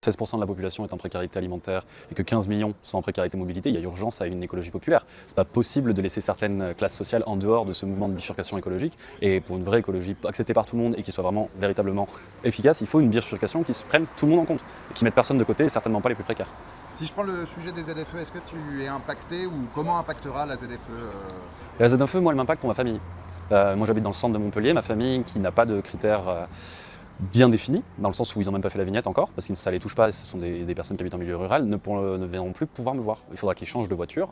16% de la population est en précarité alimentaire et que 15 millions sont en précarité mobilité, il y a urgence à une écologie populaire. C'est pas possible de laisser certaines classes sociales en dehors de ce mouvement de bifurcation écologique. Et pour une vraie écologie acceptée par tout le monde et qui soit vraiment véritablement efficace, il faut une bifurcation qui se prenne tout le monde en compte, et qui mette personne de côté et certainement pas les plus précaires. Si je prends le sujet des ZFE, est-ce que tu es impacté ou comment impactera la ZFE La ZFE, moi, elle m'impacte pour ma famille. Moi, j'habite dans le centre de Montpellier, ma famille qui n'a pas de critères bien définis, dans le sens où ils n'ont même pas fait la vignette encore, parce que ça ne les touche pas, ce sont des personnes qui habitent en milieu rural, ne verront plus pouvoir me voir. Il faudra qu'ils changent de voiture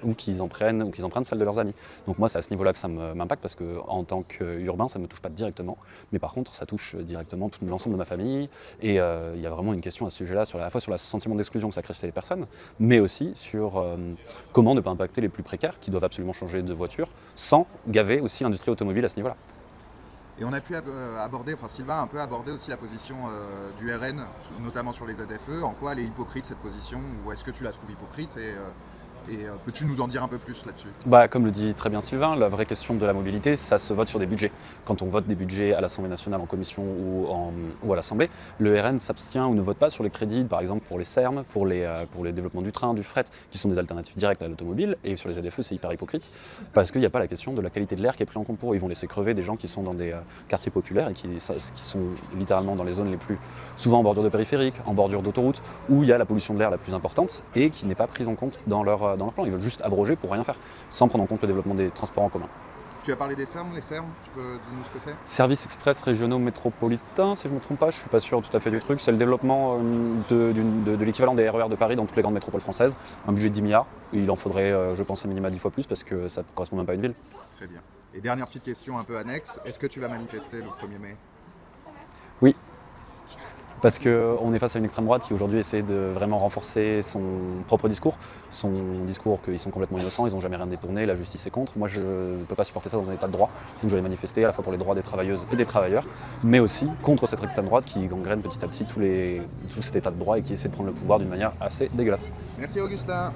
ou qu'ils empruntent celle de leurs amis. Donc moi, c'est à ce niveau-là que ça m'impacte, parce qu'en tant qu'urbain, ça ne me touche pas directement, mais par contre, ça touche directement tout l'ensemble de ma famille, et il y a vraiment une question à ce sujet-là, à la fois sur le sentiment d'exclusion que ça crée chez les personnes, mais aussi sur comment ne pas impacter les plus précaires, qui doivent absolument changer de voiture, sans gaver aussi l'industrie automobile à ce niveau-là. Et on a pu aborder, enfin Sylvain a un peu abordé aussi la position du RN, notamment sur les ZFE. En quoi elle est hypocrite cette position, ou est-ce que tu la trouves hypocrite et peux-tu nous en dire un peu plus là-dessus? Comme le dit très bien Sylvain, la vraie question de la mobilité, ça se vote sur des budgets. Quand on vote des budgets à l'Assemblée nationale, en commission ou à l'Assemblée, le RN s'abstient ou ne vote pas sur les crédits, par exemple pour les SERM, pour les développements du train, du fret, qui sont des alternatives directes à l'automobile. Et sur les ZFE, c'est hyper hypocrite, parce qu'il n'y a pas la question de la qualité de l'air qui est prise en compte pour eux. Ils vont laisser crever des gens qui sont dans des quartiers populaires et qui sont littéralement dans les zones les plus souvent en bordure de périphérique, en bordure d'autoroute, où il y a la pollution de l'air la plus importante et qui n'est pas prise en compte dans leur plan. Ils veulent juste abroger pour rien faire, sans prendre en compte le développement des transports en commun. Tu as parlé des SERM, les SERM, tu peux dire-nous ce que c'est? Services express régionaux métropolitains, si je ne me trompe pas, je ne suis pas sûr tout à fait du truc. C'est le développement de l'équivalent des RER de Paris dans toutes les grandes métropoles françaises. Un budget de 10 milliards. Il en faudrait, je pense, un minimum 10 fois plus, parce que ça ne correspond même pas à une ville. Très bien. Et dernière petite question un peu annexe, est-ce que tu vas manifester le 1er mai? Oui, parce qu'on est face à une extrême droite qui aujourd'hui essaie de vraiment renforcer son propre discours, qu'ils sont complètement innocents, ils n'ont jamais rien détourné, la justice est contre. Moi, je ne peux pas supporter ça dans un état de droit, donc je vais manifester à la fois pour les droits des travailleuses et des travailleurs, mais aussi contre cette extrême droite qui gangrène petit à petit tout cet état de droit et qui essaie de prendre le pouvoir d'une manière assez dégueulasse. Merci Augustin.